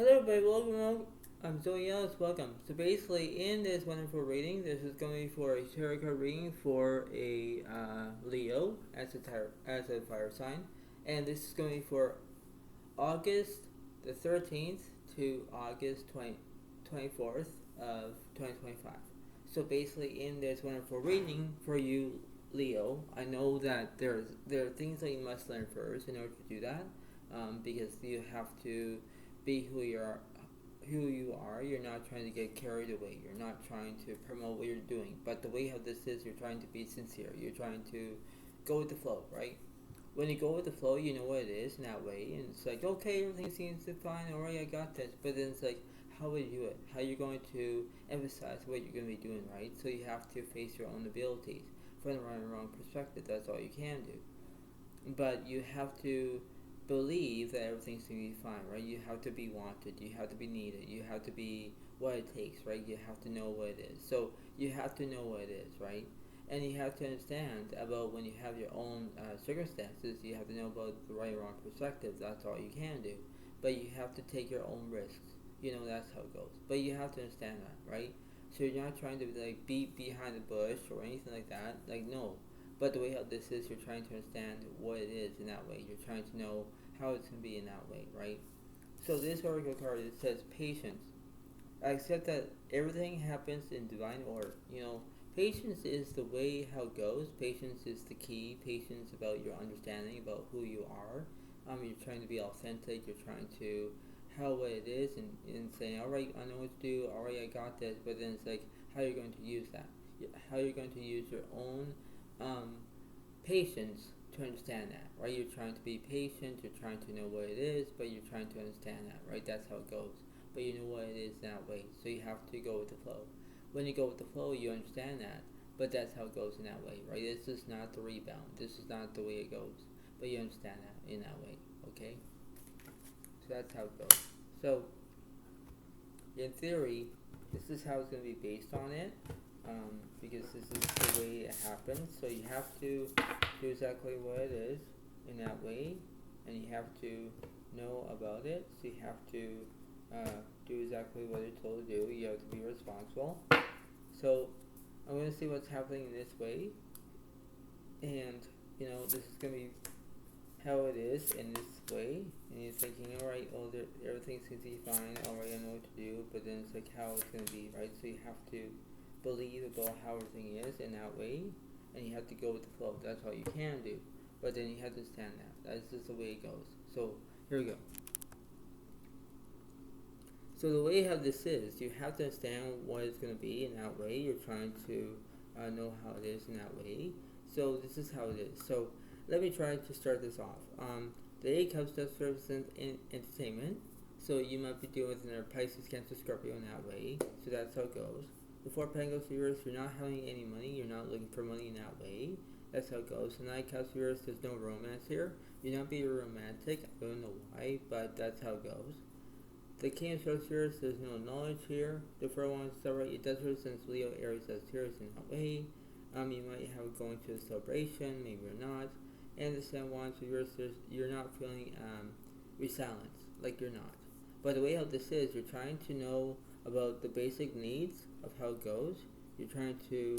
Hello everybody, welcome. I'm Zoe welcome. So basically, in this wonderful reading, this is going to be for a tarot card reading for a Leo as a fire sign, and this is going to be for August the 13th to August 24th of 2025. So basically, in this wonderful reading for you, Leo, I know that there are things that you must learn first in order to do that, because you have to be who you are. You're not trying to get carried away. You're not trying to promote what you're doing. But the way how this is, you're trying to be sincere. You're trying to go with the flow, right? When you go with the flow, you know what it is in that way, and it's like, okay, everything seems to be fine. Alright, I got this. But then it's like, how will you do it? How you're going to emphasize what you're going to be doing, right? So you have to face your own abilities from the right and wrong perspective. That's all you can do. But you have to believe that everything's going to be fine, right? You have to be wanted, you have to be needed, you have to be what it takes, right? You have to know what it is. So you have to know what it is, right? And you have to understand about when you have your own circumstances, you have to know about the right and wrong perspective. That's all you can do. But you have to take your own risks. That's how it goes. But you have to understand that, right? So you're not trying to like beat behind the bush or anything like that. Like, no. But the way how this is, you're trying to understand what it is in that way. You're trying to know how it's going to be in that way, right? So this oracle card, it says patience. I accept that everything happens in divine order. Patience is the way how it goes. Patience is the key. Patience about your understanding about who you are. You're trying to be authentic. You're trying to how what it is and saying, all right, I know what to do. All right, I got this. But then it's like how you're going to use that. How you're going to use your own patience to understand that, right? You're trying to be patient, you're trying to know what it is, but you're trying to understand that, right? That's how it goes. But you know what it is that way, so you have to go with the flow. When you go with the flow, you understand that, but that's how it goes in that way, right? This is not the rebound. This is not the way it goes, but you understand that in that way, okay? So that's how it goes. So, in theory, this is how it's going to be based on it. Because this is the way it happens. So you have to do exactly what it is in that way, and you have to know about it. So you have to do exactly what you're told to do. You have to be responsible. So I'm going to see what's happening in this way, and this is going to be how it is in this way. And you're thinking, all right, everything's going to be fine. All right, I know what to do. But then it's like how it's going to be, right? So you have to believe about how everything is in that way, and you have to go with the flow. That's all you can do. But then you have to understand that. That's just the way it goes. So here we go. So the way how this is, you have to understand what it's going to be in that way. You're trying to know how it is in that way. So this is how it is. So let me try to start this off. The Eight of Cups does represent entertainment. So you might be dealing with another Pisces, Cancer, Scorpio in that way. So that's how it goes. The Four of Pentacles reverse, you're not having any money, you're not looking for money in that way. That's how it goes. The Nine of Cups reverse, there's no romance here. You're not being romantic, I don't know why, but that's how it goes. The King of Swords reverse, there's no knowledge here. The Four of Wands, it does represent Leo, Aries, Sagittarius in that way. You might have going to a celebration, maybe you're not. And the Seven of Wands reverse, you're not feeling resilience, like you're not. But the way how this is, you're trying to know about the basic needs of how it goes. You're trying to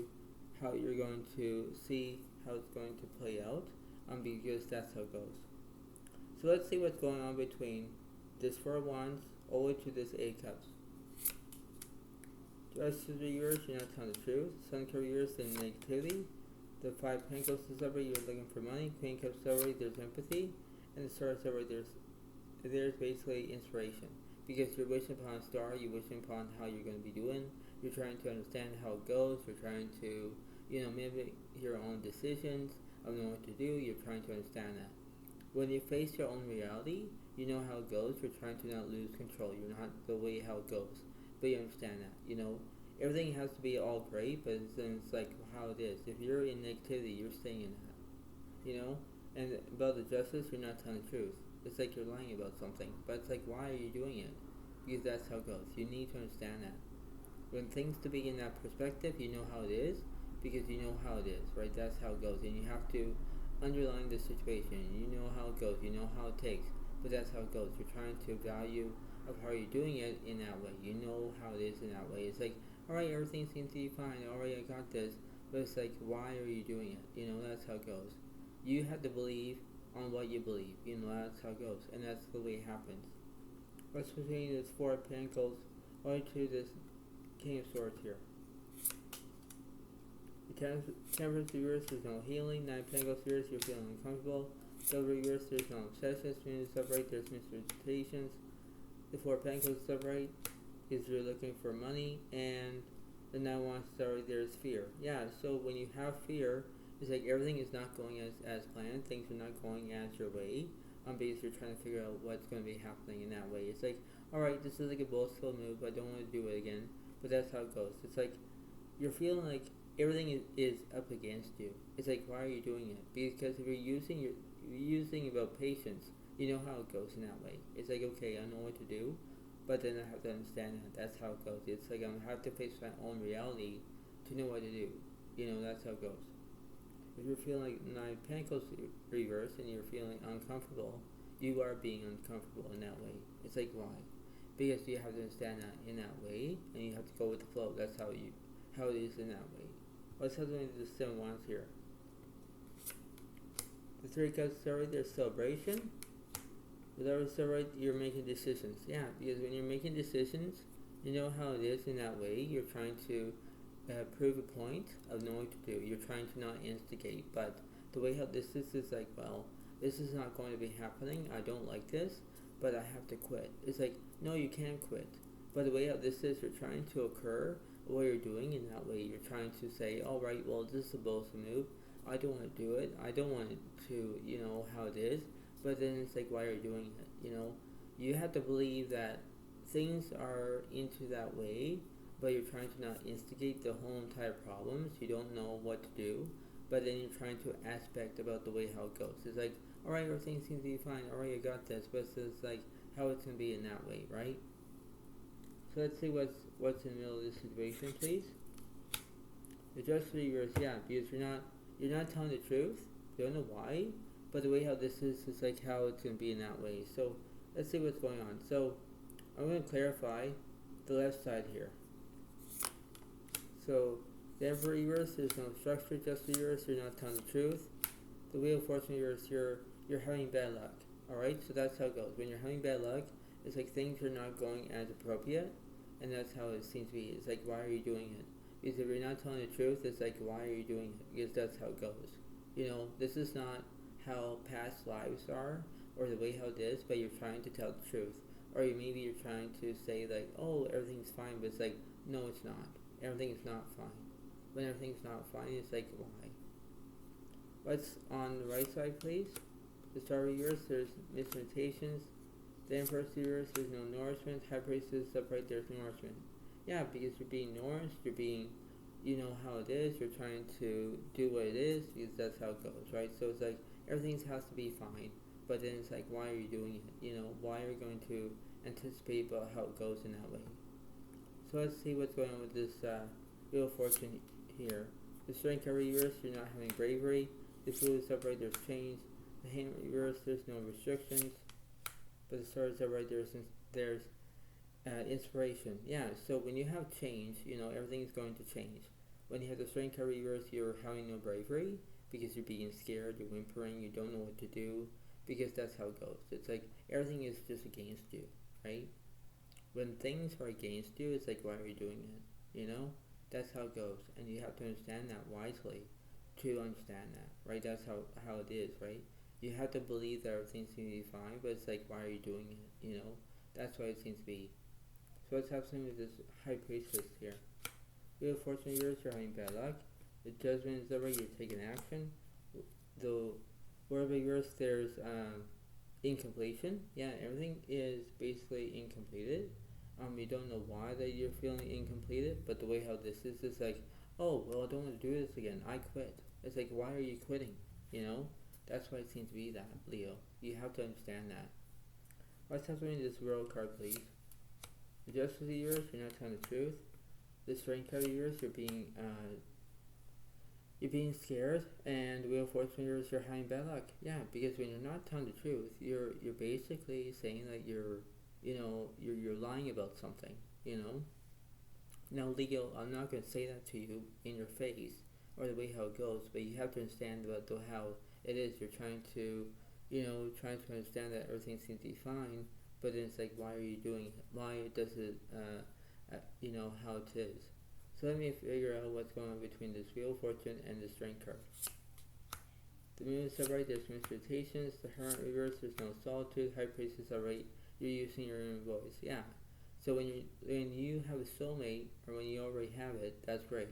how you're going to see how it's going to play out, because that's how it goes. So let's see what's going on between this Four of Wands all the way to this Eight of Cups. The rest of the years, you're not telling the truth. Sun Card years, the negativity. The Five of Pentacles celebrate, you're looking for money. Queen of Cups celebrate, there's empathy. And the Star celebrate, there's basically inspiration. Because you're wishing upon a star, you're wishing upon how you're going to be doing. You're trying to understand how it goes. You're trying to, mimic your own decisions of knowing what to do. You're trying to understand that. When you face your own reality, you know how it goes. You're trying to not lose control. You're not the way how it goes. But you understand that, Everything has to be all great, but then it's like how it is. If you're in negativity, you're staying in that, And about the justice, you're not telling the truth. It's like you're lying about something. But it's like, why are you doing it? Because that's how it goes. You need to understand that. When things to be in that perspective, you know how it is. Because you know how it is, right? That's how it goes. And you have to underline the situation. You know how it goes. You know how it takes. But that's how it goes. You're trying to value of how you're doing it in that way. You know how it is in that way. It's like, alright, everything seems to be fine. Alright, I got this. But it's like, why are you doing it? That's how it goes. You have to believe on what you believe. That's how it goes. And that's the way it happens. What's between this Four of Pentacles right to this King of Swords here? The Temperance reverse, there's no healing. Nine of Pentacles reverse, you're feeling uncomfortable. Double reverse, there's no obsession. Smooth upright, there's misrepresentations. The Four of Pentacles upright is you're looking for money, and the Nine of Wands upright, there's fear. Yeah, so when you have fear, it's like everything is not going as planned. Things are not going as your way. Because you're trying to figure out what's going to be happening in that way. It's like, alright, this is like a boastful move. I don't want to do it again. But that's how it goes. It's like, you're feeling like everything is up against you. It's like, why are you doing it? Because if you're using about patience, you know how it goes in that way. It's like, okay, I know what to do, but then I have to understand that. That's how it goes. It's like, I have to face my own reality to know what to do. That's how it goes. If you're feeling like Nine of Pentacles reverse and you're feeling uncomfortable, you are being uncomfortable in that way. It's like, why? Because you have to understand that in that way, and you have to go with the flow. That's how it is in that way. What's happening to the Seven of Wands here? The Three of Cups, there's celebration. Without a celebrate, you're making decisions. Yeah, because when you're making decisions, you know how it is in that way. You're trying to prove a point of knowing what to do. You're trying to not instigate, but the way how this is like, well, this is not going to be happening. I don't like this, but I have to quit. It's like, no, you can't quit. But the way how this is, you're trying to occur what you're doing in that way. You're trying to say, all right, well, this is a bold move. I don't want to do it. I don't want it to, how it is. But then it's like, why are you doing it? You have to believe that things are into that way, but you're trying to not instigate the whole entire problems. You don't know what to do, but then you're trying to aspect about the way how it goes. It's like, alright, everything seems to be fine. Alright, I got this. But it's like how it's going to be in that way, right? So let's see what's in the middle of this situation, please. The Justice reverse, yeah, because you're not telling the truth. You don't know why, but the way how this is like how it's going to be in that way. So let's see what's going on. So I'm going to clarify the left side here. So the Emperor reverse, there's no structure. Justice reverse, you're not telling the truth. The Wheel of Fortune reverse, you're having bad luck. Alright, so that's how it goes. When you're having bad luck, it's like things are not going as appropriate, and that's how it seems to be. It's like, why are you doing it? Because if you're not telling the truth, it's like, why are you doing it? Because that's how it goes. This is not how past lives are, or the way how it is, but you're trying to tell the truth. Or maybe you're trying to say like, oh, everything's fine, but it's like, no, it's not. Everything is not fine. When everything's not fine, it's like, why? What's on the right side, please? The Star reverse, there's misrepresentations. The Empress reverse, there's no nourishment. High Priestess upright, there's nourishment. Yeah, because you're being nourished, you're being, you know how it is, you're trying to do what it is, because that's how it goes, right? So it's like, everything has to be fine, but then it's like, why are you doing it? Why are you going to anticipate about how it goes in that way? So let's see what's going on with this Wheel of Fortune here. The Strength card reverse, you're not having bravery. The Fool is upright, there's change. The Hanged reverse, there's no restrictions. But the Star is upright, there's inspiration. Yeah, so when you have change, everything's going to change. When you have the Strength card reverse, you're having no bravery because you're being scared, you're whimpering, you don't know what to do, because that's how it goes. It's like everything is just against you, right? When things are against you, it's like, why are you doing it? That's how it goes. And you have to understand that wisely to understand that, right? That's how it is, right? You have to believe that everything seems to be fine, but it's like, why are you doing it? That's why it seems to be. So what's happening with this High Priestess here? Wheel of Fortune reverse, you're having bad luck. The Judgment is over, you're taking action. The World reverse, there's incompletion. Yeah, everything is basically incompleted. You don't know why that you're feeling incompleted, but the way how this is like, oh, well, I don't want to do this again. I quit. It's like, why are you quitting? That's why it seems to be that, Leo. You have to understand that. What's happening in this World card, please? The Justice reverse, you're not telling the truth. The Strength card reverse, you're being scared, and the Wheel of Fortune reverse, you're having bad luck. Yeah, because when you're not telling the truth, you're basically saying that you're you're lying about something, Now, Leo, I'm not going to say that to you in your face or the way how it goes, but you have to understand about how it is. You're trying to, trying to understand that everything seems to be fine, but then it's like, why are you doing it? Why does it, how it is? So let me figure out what's going on between this Wheel of Fortune and the Strength card. The Moon is upright, there's misrotations. The Hermit reverse, there's no solitude. High Priestess upright, you're using your inner voice. Yeah. So when you have a soulmate, or when you already have it, that's great.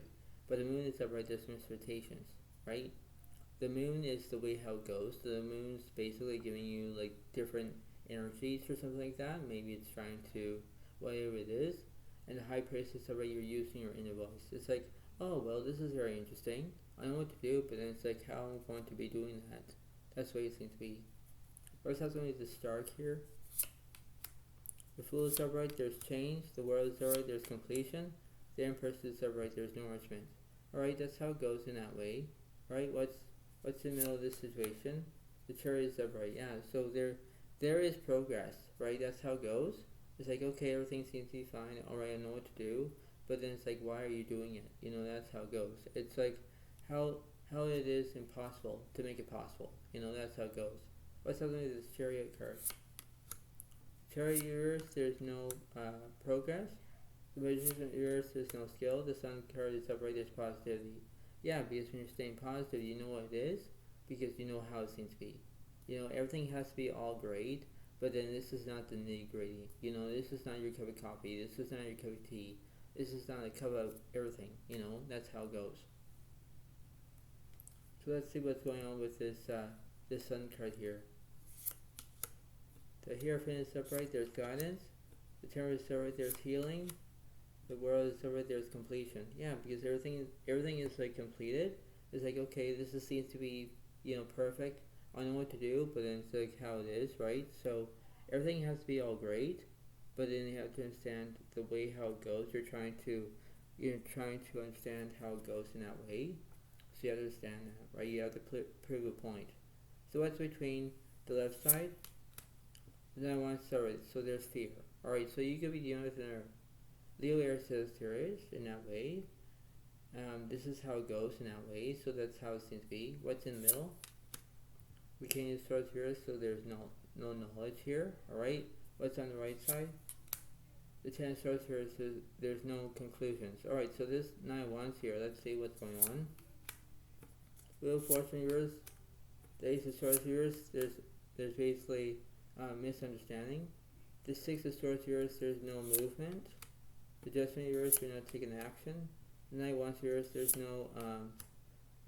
But the Moon is upright, there's misrotations, right? The Moon is the way how it goes. The Moon's basically giving you like different energies or something like that. Maybe it's trying to, whatever it is. And the High Priestess upright, you're using your inner voice. It's like, oh, well, this is very interesting. I know what to do, but then it's like, how I'm going to be doing that. That's what it seems to be. First, that's going to be the Star here. The Fool is upright, there's change. The World is upright, there's completion. The Empress is upright, there's nourishment. Alright, that's how it goes in that way. Right? What's in the middle of this situation? The Chariot is upright, yeah. So there is progress, right? That's how it goes. It's like, okay, everything seems to be fine. Alright, I know what to do. But then it's like, why are you doing it? That's how it goes. It's like how it is impossible to make it possible. That's how it goes. What's happening with this Chariot card? Chariot reverse, there's no progress. The Magician reverse, there's no skill. The Sun card is upright, there's positivity. Yeah, because when you're staying positive, you know what it is, because you know how it seems to be. Everything has to be all great, but then this is not the nitty-gritty. This is not your cup of coffee. This is not your cup of tea. This is not a cup of everything. That's how it goes. So let's see what's going on with this Sun card here. The Hierophant is upright, there's guidance. The Temperance is upright, there's healing. The World is upright, there's completion. Yeah, because everything is like completed. It's like, okay, this seems to be, perfect. I know what to do, but then it's like how it is, right? So everything has to be all great, but then you have to understand the way how it goes. You're trying to understand how it goes in that way. So you understand that, right? You have to prove a point. So what's between the left side? Then I want to start with, so there's fear. Alright, so you could be dealing with an Leo, Aries, Sagittarius in that way. This is how it goes in that way, so that's how it seems to be. What's in the middle? We can use Taurus here, so there's no knowledge here. Alright, what's on the right side? The 10 of Taurus here, so there's no conclusions. Alright, so this 9 of Wands here, let's see what's going on. Wheel of Fortune reverse, the Ace of Swords reverse, there's basically misunderstanding. The 6 of Swords reverse, there's no movement. The Judgment reverse, you're not taking action. The Knight of Wands reverse, there's no,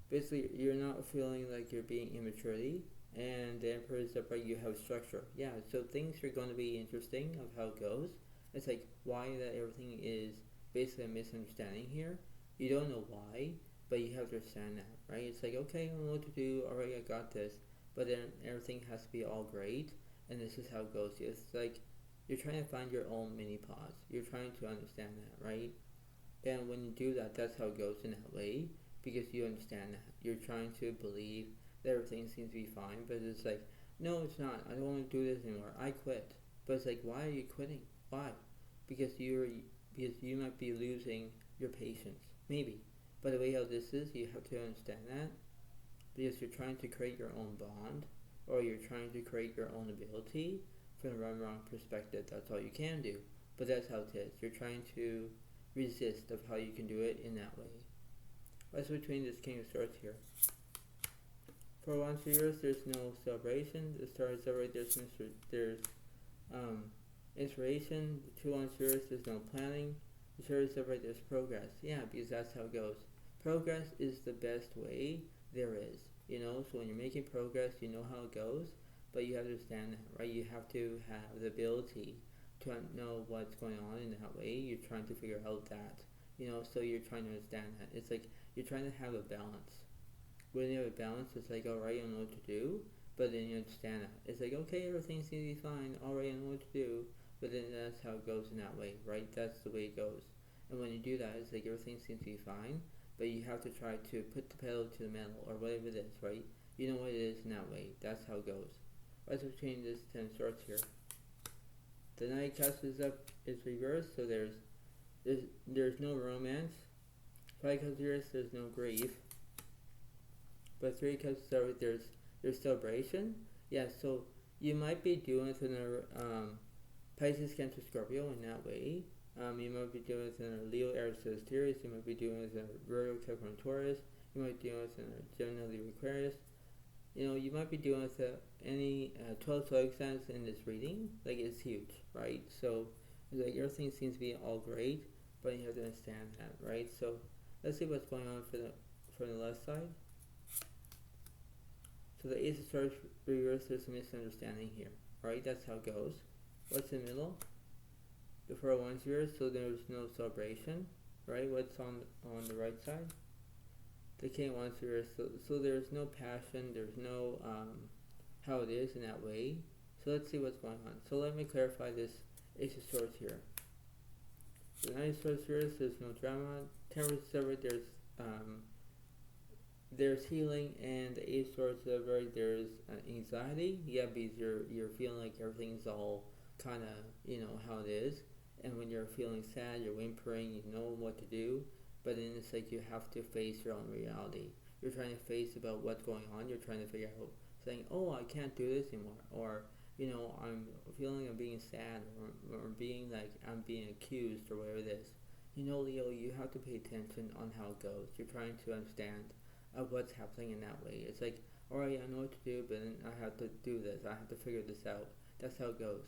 basically you're not feeling like you're being immaturity. And the Emperor is upright, you have structure. Yeah, so things are going to be interesting of how it goes. It's like why that everything is basically a misunderstanding here. You don't know why, but you have to understand that, right? It's like, okay, I know what to do, alright, I got this. But then everything has to be all great, and this is how it goes. It's like you're trying to find your own mini pause. You're trying to understand that, right? And when you do that, that's how it goes in that way, because you understand that. You're trying to believe that everything seems to be fine, but it's like, no, it's not. I don't want to do this anymore. I quit. But it's like, why are you quitting? Why? Because you might be losing your patience. Maybe. But the way how this is, you have to understand that. Because you're trying to create your own bond, or you're trying to create your own ability from the wrong perspective. That's all you can do. But that's how it is. You're trying to resist of how you can do it in that way. What's between this King of Swords here? For Wands reverse, there's no celebration. The Star is upright, there's inspiration. The 2 Wands reverse, there's no planning. The Chariot is upright, there's progress. Yeah, because that's how it goes. Progress is the best way there is. So when you're making progress, you know how it goes, but you have to understand that, right? You have to have the ability to know what's going on in that way. You're trying to figure out that, so you're trying to understand that. It's like you're trying to have a balance. When you have a balance, it's like, alright, I know what to do, but then you understand that. It's like, okay, everything seems to be fine, alright, I know what to do, but then that's how it goes in that way, right? That's the way it goes. And when you do that, it's like everything seems to be fine, but you have to try to put the pedal to the metal, or whatever it is, right? You know what it is in that way. That's how it goes. What's between this 10 of Swords here? The Knight Cups is up, is reversed, so there's no romance. 5 Cups reversed, there's no grief. But 3 Cups start with there's celebration. Yeah, so you might be doing it in a Pisces, Cancer, Scorpio in that way. You might be doing it in a Leo, Aries, Sagittarius. You might be doing it in a Virgo, Capricorn, Taurus. You might be doing it in a Gemini, Libra, Aquarius. You might be doing it with any 12 zodiac signs in this reading. Like, it's huge, right? So, like, everything seems to be all great, but you have to understand that, right? So, let's see what's going on for the left side. So the Ace of Swords reversed, there's a misunderstanding here, right? That's how it goes. What's in the middle? The 4 of Wands reversed, so there's no celebration, right? What's on the right side? The King of Wands reversed, so there's no passion, there's no how it is in that way. So let's see what's going on. So let me clarify this Ace of Swords here. The Knight of Swords reversed, there's no drama. Temperance severed, there's healing, and the Ace of Swords severed, there's anxiety. Yeah, because you're feeling like everything's all kind of, how it is. And when you're feeling sad, you're whimpering, you know what to do. But then it's like you have to face your own reality. You're trying to face about what's going on. You're trying to figure out, saying, oh, I can't do this anymore. Or, I'm feeling I'm being sad, or being like I'm being accused, or whatever it is. Leo, you have to pay attention on how it goes. You're trying to understand what's happening in that way. It's like, alright, I know what to do, but then I have to do this. I have to figure this out. That's how it goes.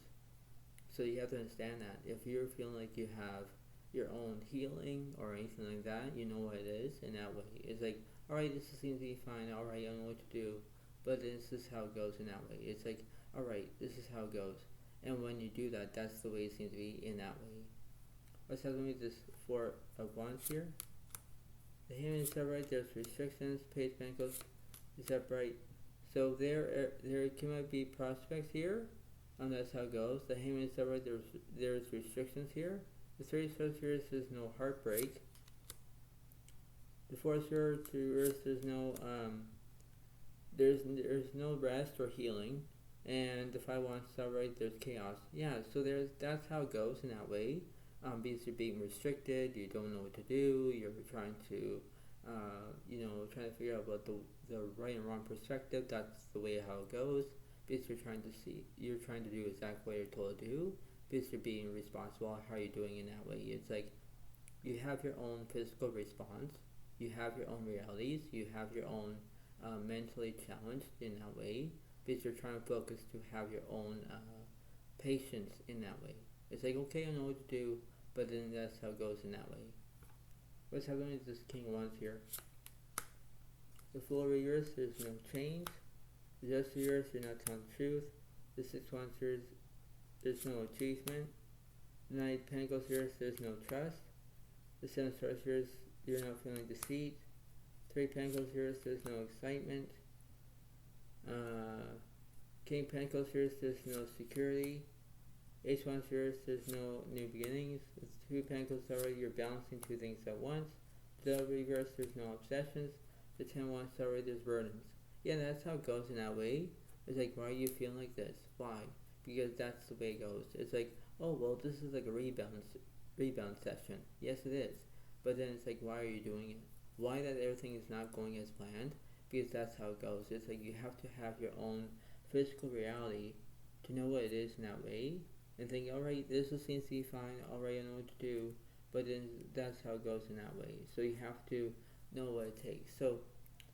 So you have to understand that. If you're feeling like you have your own healing or anything like that, you know what it is in that way. It's like, alright, this seems to be fine. Alright, I know what to do. But this is how it goes in that way. It's like, alright, this is how it goes. And when you do that, that's the way it seems to be in that way. Let's have this 4 of Wands here. The Hangman is upright, there's restrictions, Page of Pentacles is upright. So there might be prospects here, and that's how it goes. The Hangman is upright, there's restrictions here. The 3 of Swords here says no heartbreak. The 4 of Swords reversed, there's no rest or healing. And the 5 of Wands is upright, there's chaos. Yeah, so that's how it goes in that way. Because you're being restricted, you don't know what to do, you're trying to, trying to figure out what the right and wrong perspective, that's the way how it goes, because you're trying to do exactly what you're told to do, because you're being responsible, how you're doing in that way. It's like, you have your own physical response, you have your own realities, you have your own mentally challenged in that way, because you're trying to focus to have your own patience in that way. It's like, okay, I know what to do, but then that's how it goes in that way. What's happening is this King of Wands here. The Fool reverse, there's no change. The Justice reverse, you're not telling the truth. The 6 of Wands reverse, there's no achievement. The Knight of Pentacles reverse, there's no trust. The 7 of Swords reverse, you're not feeling deceit. 3 of Pentacles reverse, there's no excitement. King of Pentacles reverse, there's no security. Ace of Wands reverse, there's no new beginnings. It's 2 of Pentacles already, you're balancing 2 things at once. The reverse, there's no obsessions. The 10 of Wands already, there's burdens. Yeah, that's how it goes in that way. It's like, why are you feeling like this? Why? Because that's the way it goes. It's like, oh, well, this is like a rebound session. Yes, it is. But then it's like, why are you doing it? Why that everything is not going as planned? Because that's how it goes. It's like, you have to have your own physical reality to know what it is in that way. And think, alright, this seems to be fine, alright, I know what to do, but then that's how it goes in that way. So you have to know what it takes. So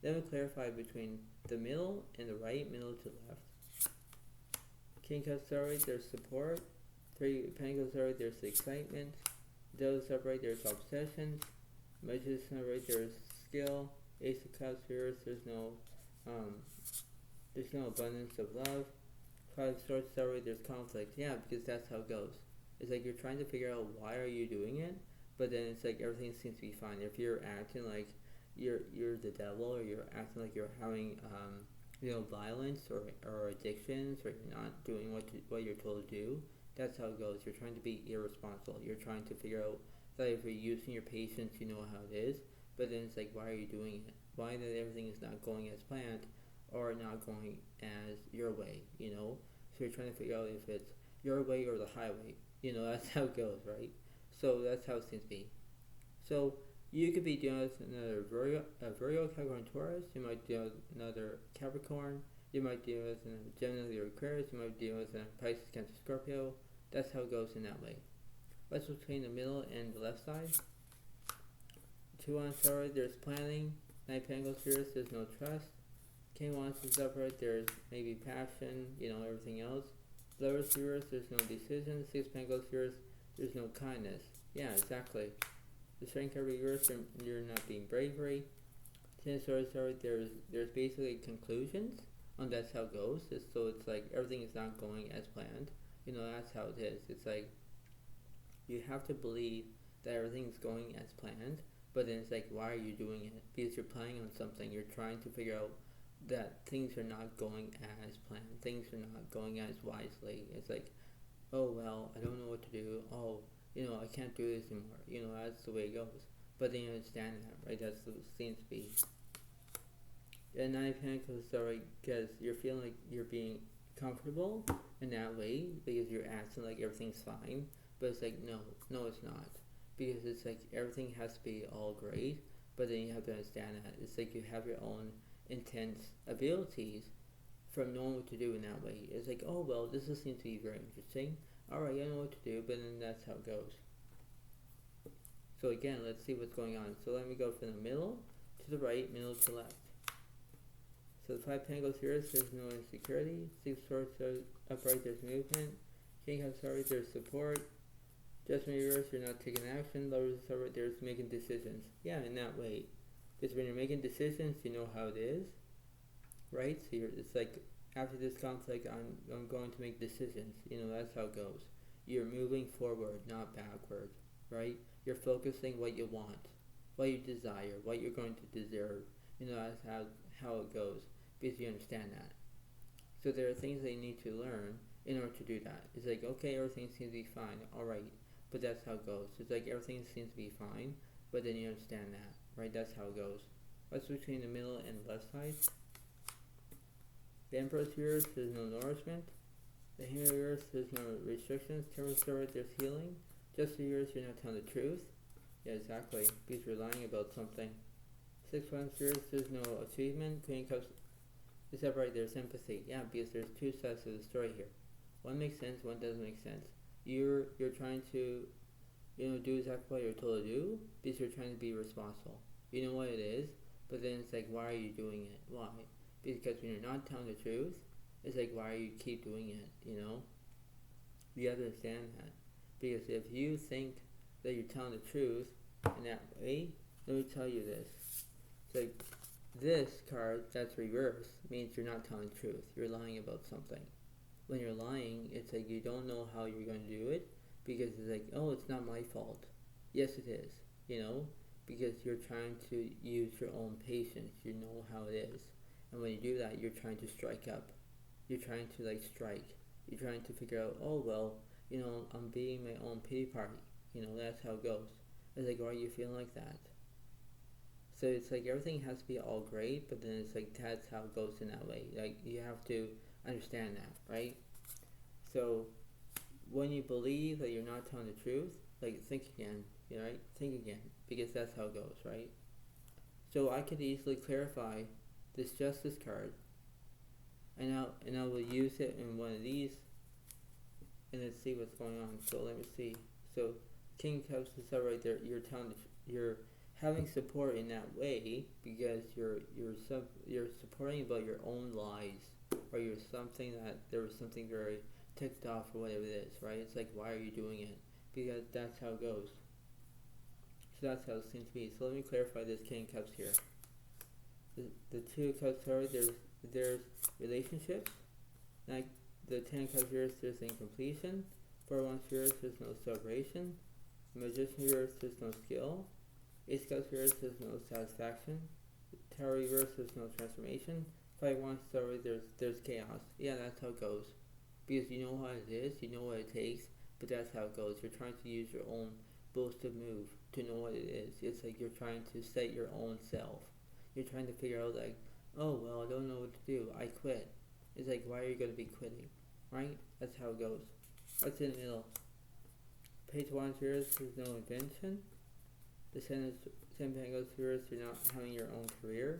let me clarify between the middle and the right, middle to left. King Cups upright, there's support. 3 Pentacles upright, there's excitement. Devil upright, there's obsessions. Magician upright, there's skill. Ace of Cups reverse, there's no abundance of love. 5 of Swords upright, there's conflict. Yeah, because that's how it goes. It's like you're trying to figure out why are you doing it, but then it's like everything seems to be fine. If you're acting like you're the devil, or you're acting like you're having violence or addictions, or you're not doing what you're told to do, that's how it goes. You're trying to be irresponsible. You're trying to figure out that if you're using your patience, you know how it is, but then it's like, why are you doing it? Why that everything is not going as planned or not going as your way, So you're trying to figure out if it's your way or the highway. That's how it goes, right? So that's how it seems to be. So you could be dealing with another Virgo, Capricorn, Taurus. You might deal with another Capricorn. You might deal with another Gemini or Aquarius. You might deal with a Pisces, Cancer, Scorpio. That's how it goes in that way. What's between the middle and the left side? 2 on upright, there's planning. 9 Pentacles here, there's no trust. King Wands is upright, there's maybe passion, everything else. Lovers reverse, there's no decision. 6 Pentacles here, there's no kindness. Yeah, exactly. The Strength card reverse, you're not being bravery. 10 of Swords, there's basically conclusions, and that's how it goes. So it's like everything is not going as planned. That's how it is. It's like you have to believe that everything's going as planned, but then it's like, why are you doing it? Because you're planning on something. You're trying to figure out that things are not going as planned. Things are not going as wisely. It's like, oh, well, I don't know what to do. Oh, I can't do this anymore. That's the way it goes. But then you understand that, right? That's what it seems to be. And 9 Pentacles, because you're feeling like you're being comfortable in that way, because you're acting like everything's fine. But it's like, no, it's not. Because it's like everything has to be all great, but then you have to understand that. It's like you have your own intense abilities from knowing what to do in that way. It's like, oh, well, this seems to be very interesting. Alright, I know what to do, but then that's how it goes. So again, let's see what's going on. So let me go from the middle to the right, middle to left. So the 5 Pentacles here, there's no insecurity. 6 Swords upright, there's movement. King of Swords, there's support. Judgment reverse, you're not taking action. Lovers upright, there's making decisions. Yeah, in that way. Because when you're making decisions, you know how it is. Right? So it's like, after this conflict, I'm going to make decisions. That's how it goes. You're moving forward, not backward. Right? You're focusing what you want, what you desire, what you're going to deserve. That's how it goes. Because you understand that. So there are things that you need to learn in order to do that. It's like, okay, everything seems to be fine. Alright. But that's how it goes. It's like everything seems to be fine, but then you understand that. Right? That's how it goes. What's between the middle and the left side? The Emperor's here, there's no nourishment. The Hangman reverse, there's no restrictions. Temperance reverse, there's healing. Justice reverse, you're not telling the truth. Yeah, exactly. Because you're lying about something. 6 Wands reverse, there's no achievement. Queen of Cups is upright, there's empathy. Yeah, because there's two sides of the story here. One makes sense, one doesn't make sense. You're trying to, do exactly what you're told to do because you're trying to be responsible. You know what it is, but then it's like, why are you doing it? Why? Because when you're not telling the truth, it's like, why do you keep doing it? You have to understand that. Because if you think that you're telling the truth in that way, let me tell you this. It's like, this card that's reversed means you're not telling the truth. You're lying about something. When you're lying, it's like you don't know how you're going to do it because it's like, oh, it's not my fault. Yes, it is, because you're trying to use your own patience. You know how it is. And when you do that, you're trying to strike up. You're trying to strike. You're trying to figure out, oh, well, I'm being my own pity party. That's how it goes. It's like, why are you feeling like that? So it's like everything has to be all great, but then it's like that's how it goes in that way. Like you have to understand that, right? So when you believe that you're not telling the truth, like think again, right? Think again, because that's how it goes, right? So I could easily clarify this Justice card, and I will use it in one of these, and let's see what's going on. So let me see. So King of Cups is that right there. You're having support in that way because you're supporting about your own lies, or you're something that there was something very ticked off or whatever it is, right? It's like, why are you doing it? Because that's how it goes. So that's how it seems to be. So let me clarify this King of Cups here. The Two of Cups are there's relationships. Like the 10 of Cups here, there's incompletion. 4 of Wands here, there's no celebration. The Magician here, there's no skill. Ace of Cups here, there's no satisfaction. Tower reverse, there's no transformation. 5 of Wands story, there's chaos. Yeah, that's how it goes. Because you know how it is, you know what it takes, but that's how it goes. You're trying to use your own boosted move to know what it is. It's like you're trying to set your own self. You're trying to figure out like, oh, well, I don't know what to do. I quit. It's like, why are you going to be quitting? Right? That's how it goes. What's in the middle? Page 1 Spirits, there's no invention. The Ten of Pentacles Spirits, you're not having your own career.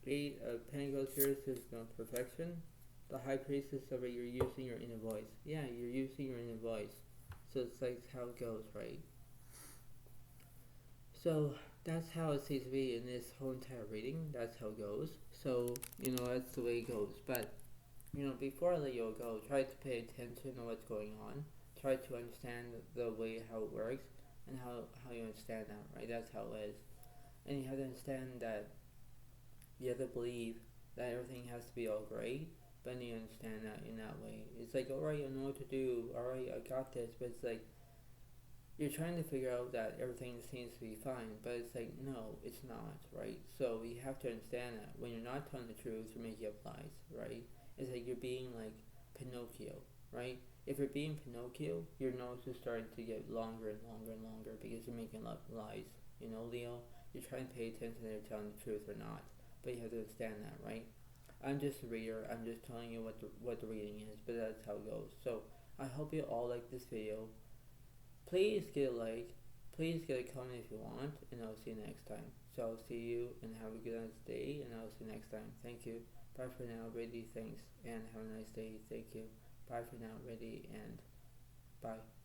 8 of Pentacles Spirits, there's no perfection. The High Priestess of it, you're using your inner voice. Yeah, you're using your inner voice. So it's like how it goes, right? So that's how it seems to be in this whole entire reading. That's how it goes. So, that's the way it goes. But, before I let you go, try to pay attention to what's going on. Try to understand the way how it works and how you understand that, right? That's how it is. And you have to understand that you have to believe that everything has to be all great, but you understand that in that way. It's like, alright, I know what to do, alright, I got this, but it's like, you're trying to figure out that everything seems to be fine, but it's like, no, it's not, right? So you have to understand that when you're not telling the truth, you're making up lies, right? It's like you're being like Pinocchio, right? If you're being Pinocchio, your nose is starting to get longer and longer and longer because you're making lies. Leo, you're trying to pay attention to if telling the truth or not, but you have to understand that, right? I'm just a reader. I'm just telling you what the reading is, but that's how it goes. So I hope you all like this video. Please get a like, please get a comment if you want, and I'll see you next time. So I'll see you and have a good nice day, and I'll see you next time. Thank you. Bye for now. Ready, thanks, and have a nice day. Thank you. Bye for now. Ready, and bye.